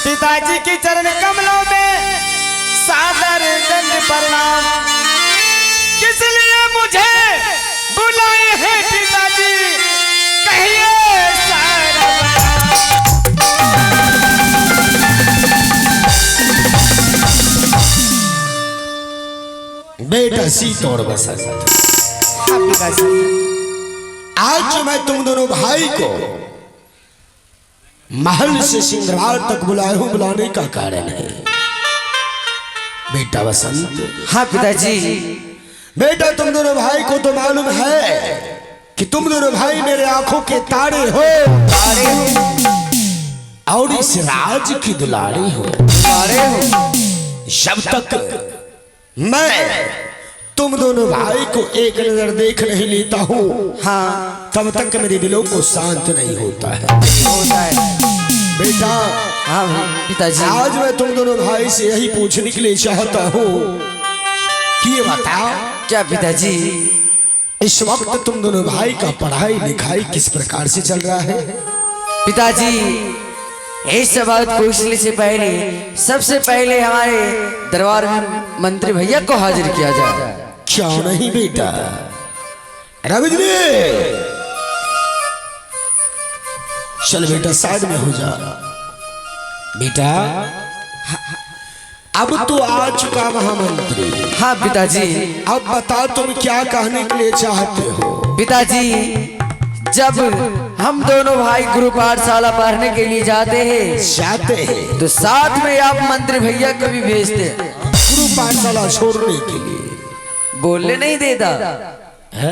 पिताजी की चरण कमलों में सादर दंड प्रणाम। किस लिए मुझे बुलाए हैं पिताजी, कहिए सारा बेटा सीतोड़ बसंत, आज मैं तुम दोनों भाई को महल से सिंगार तक बुलाए हूं। बुलाने का कारण है बेटा वसंत। हाँ पिताजी। बेटा तुम दोनों भाई को तो मालूम है कि तुम दोनों भाई मेरे आंखों के तारे हो, और इस राज की दुलारी हो। जब तक मैं तुम दोनों भाई को एक नजर देख नहीं लेता हूँ, हाँ, तब तक मेरे दिलों को शांत नहीं होता है। बेटा हाँ पिताजी, आज मैं तुम दोनों भाई से यही पूछने के लिए चाहता हूँ कि ये बताओ क्या पिताजी, इस वक्त तुम दोनों भाई का पढ़ाई लिखाई किस प्रकार से चल रहा है? पिताजी इस बात पूछने से पहले सबसे पहले हमारे दरबार में मंत्री भैया को हाजिर किया जाए। क्यों नहीं बेटा? रविंद्र चल बेटा साइड में हो जा। बेटा अब तो आ चुका महामंत्री। हाँ पिताजी। अब बता तुम क्या कहने के लिए चाहते हो? पिताजी जब हम दोनों भाई गुरु पाठशाला पढ़ने के लिए जाते हैं तो साथ में आप मंत्री भैया को भी भेजते हैं गुरु पाठशाला छोड़ने के लिए। बोलने नहीं देता है?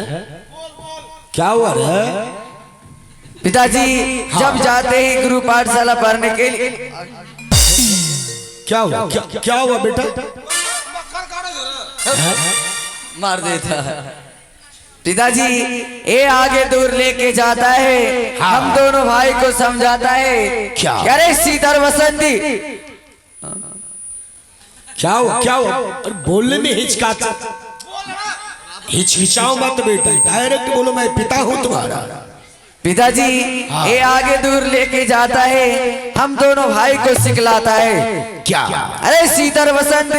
क्या हुआ रे? पिताजी जब जाते हैं गुरु पाठशाला पढ़ने के लिए। क्या हुआ? क्या हुआ बेटा? मार देता है पिताजी। ये आगे दूर लेके जाता है, हाँ। हम दोनों भाई को समझाता है। क्या? अरे सीधर वसंती क्या हुआ? क्या हुआ? और बोलने में हिचकाता, हिचकिचाओ मत बेटा, डायरेक्ट बोलो मैं पिता हूँ तुम्हारा। पिताजी हाँ। ये आगे दूर लेके जाता है, हम दोनों भाई को सिखलाता है। क्या? अरे सीधर वसंत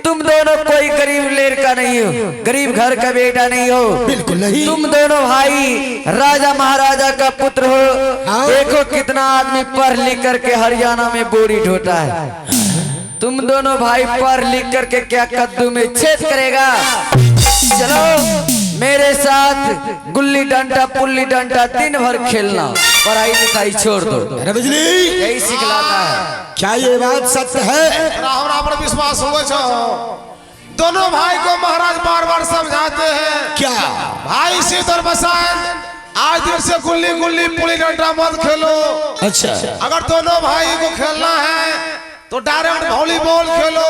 तुम दोनों कोई गरीब लड़का नहीं हो, गरीब घर का बेटा नहीं हो, बिल्कुल नहीं। तुम दोनों भाई राजा महाराजा का पुत्र हो। हाँ। देखो कितना आदमी पढ़ लिख करके हरियाणा में बोरी ढोता है, तुम दोनों भाई पढ़ लिख करके क्या कद्दू में छेद करेगा? चलो मेरे साथ गुल्ली डंडा पुल्ली डंडा दिन भर खेलना, पढ़ाई लिखाई छोड़ दो। बिजली यही सिखलाता है। क्या ये बात सत्य है? पर विश्वास हो दोनों भाई को महाराज बार बार समझाते हैं। क्या भाई सीधर बसंत आज दिन से गुल्ली गुल्ली पुली डंडा मत खेलो। अच्छा, अगर दोनों भाई को खेलना है तो डायरेक्ट वॉलीबॉल खेलो।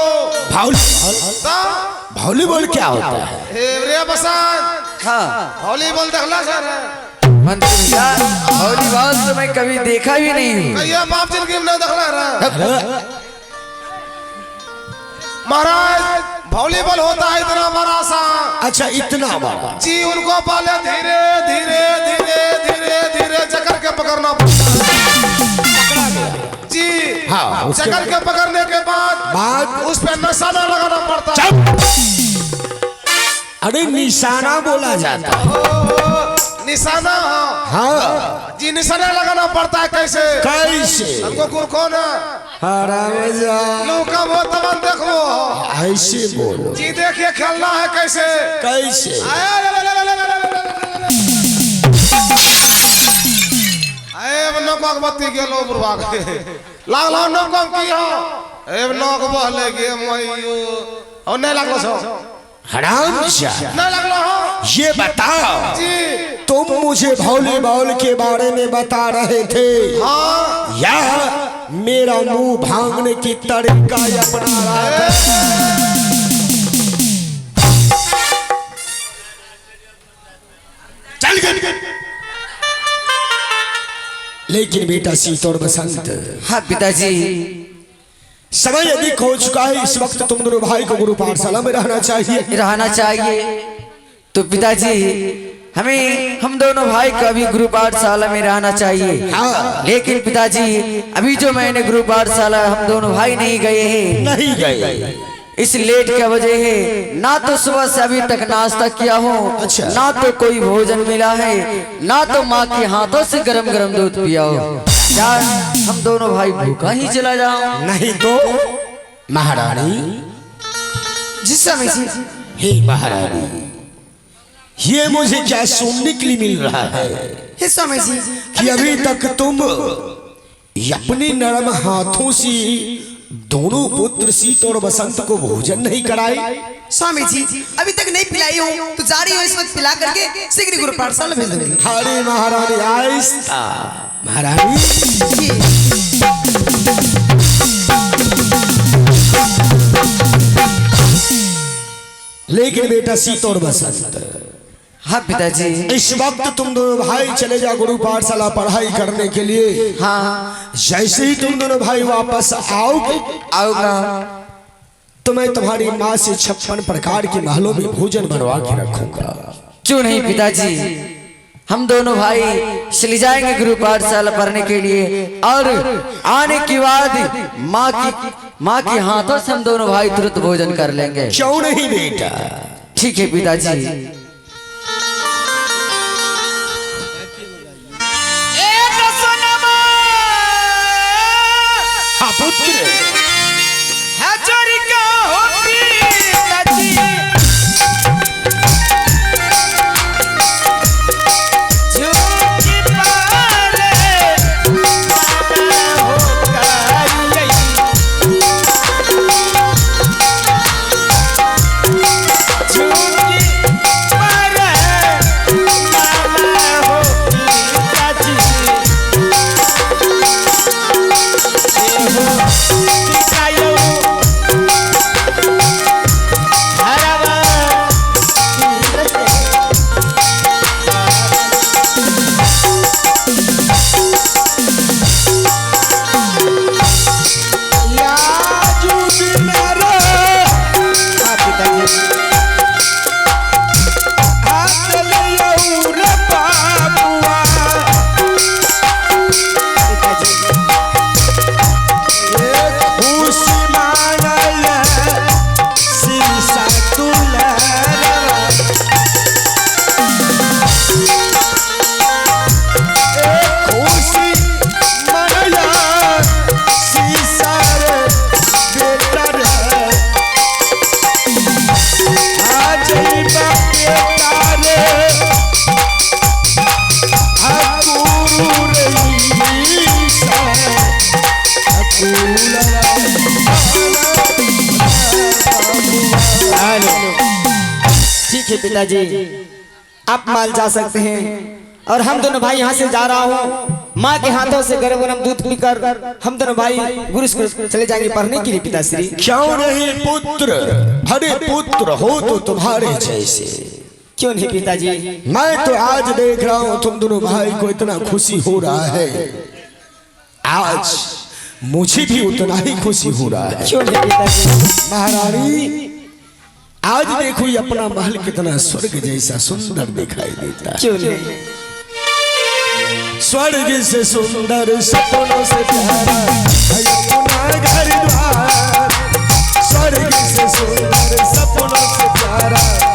वॉलीबॉल क्या होता है? रे बसंत, हाँ वॉलीबॉल देखला सर? मंत्री भैया वॉलीबॉल तो मैं कभी देखा भी नहीं हूँ। ये बाप जिंदगी में देखला रहा। महाराज वॉलीबॉल होता है इतना बड़ा सा। अच्छा इतना बड़ा? जी उनको पहले धीरे धीरे धीरे धीरे धीरे जकड़ के पकड़ना पड़ता है। जी हाँ, जकड़ के पकड़ने के बाद उस पर निशाना लगाना पड़ता है। अरे निशाना बोला जाता है। निशाना? हाँ जी निशाना लगाना पड़ता है। कैसे? कैसे? हमको गुर कौन है? लोग वो तमन देखो। ऐसे बोलो जी देखिए खेलना है कैसे? कैसे? बागमती गेलो बुरवा के लागलो न कम की हो ए नोक बहले गे मइयो और नहीं लागलो सो हरामजा नहीं लागलो हो ये बताओ जी तुम मुझे वॉलीबॉल के बारे में बता रहे थे हाँ या मेरा मुंह भांगने की तरीका अपना रहा था चल गए लेकिन बेटा सीत और बसंत हाँ पिताजी समय अधिक हो चुका है इस वक्त तुम दोनों भाई को गुरु पाठशाला में रहना चाहिए रहना चाहिए तो पिताजी हम दोनों भाई को अभी गुरु पाठशाला में रहना चाहिए हाँ। लेकिन पिताजी अभी जो मैंने गुरु पाठशाला हम दोनों भाई नहीं गए हैं नहीं गए इस लेट की वजह है ना तो सुबह से अभी तक नाश्ता किया हो अच्छा। ना तो कोई भोजन मिला है ना तो माँ के हाथों से गरम गरम दूध पिया हो यार हम दोनों भाई भूखा ही चला जाओ नहीं तो महारानी जिस समय से हे महारानी ये मुझे क्या सुनने के लिए मिल रहा है इस समय से कि अभी तक तुम अपने नरम हाथों से दोनों पुत्र सीत और बसंत को भोजन नहीं कराए स्वामी जी अभी तक नहीं पिलाई हूँ तो जा रही हूँ इस वक्त पिला करके शीघ्र गुरु पाठशाला भेज दूंगी अरे महारानी आहिस्ता महारानी जी लेकिन बेटा सीत और बसंत हाँ पिताजी इस वक्त तुम दोनों भाई चले जाओ गुरु पाठशाला पढ़ाई करने के लिए हाँ जैसे ही तुम दोनों भाई वापस आओगे आओगा तो मैं तुम्हारी माँ से 56 प्रकार के महलों में भोजन बनवा के रखूंगा क्यों नहीं पिताजी हम दोनों भाई चले जाएंगे गुरु पाठशाला पढ़ने के लिए और आने के बाद माँ के हाथों से हम दोनों भाई तुरंत भोजन कर लेंगे क्यों नहीं बेटा ठीक है पिताजी हाँ पुत्र ठीक है पिताजी आप माल जा सकते हैं और हम दोनों भाई यहाँ से जा रहा हूँ माँ के हाथों से गरम गरम दूध पीकर हम दोनों भाई गुरु स्कूल चले जाएंगे पढ़ने के लिए पिताश्री क्यों नहीं पुत्र अरे पुत्र हो तो तुम्हारे जैसे क्यों नहीं पिताजी मैं तो आज देख रहा हूँ तुम दोनों भाई को इतना खुशी हो रहा है आज मुझे भी उतना ही खुशी हो रहा है क्यों नहीं पिताजी महारानी आज देखो ये अपना महल कितना स्वर्ग जैसा सुंदर दिखाई देता है क्यों नहीं स्वर्ग से सुंदर सपनों से प्यारा है अपना घर द्वार स्वर्ग से सुंदर सपनों से प्यारा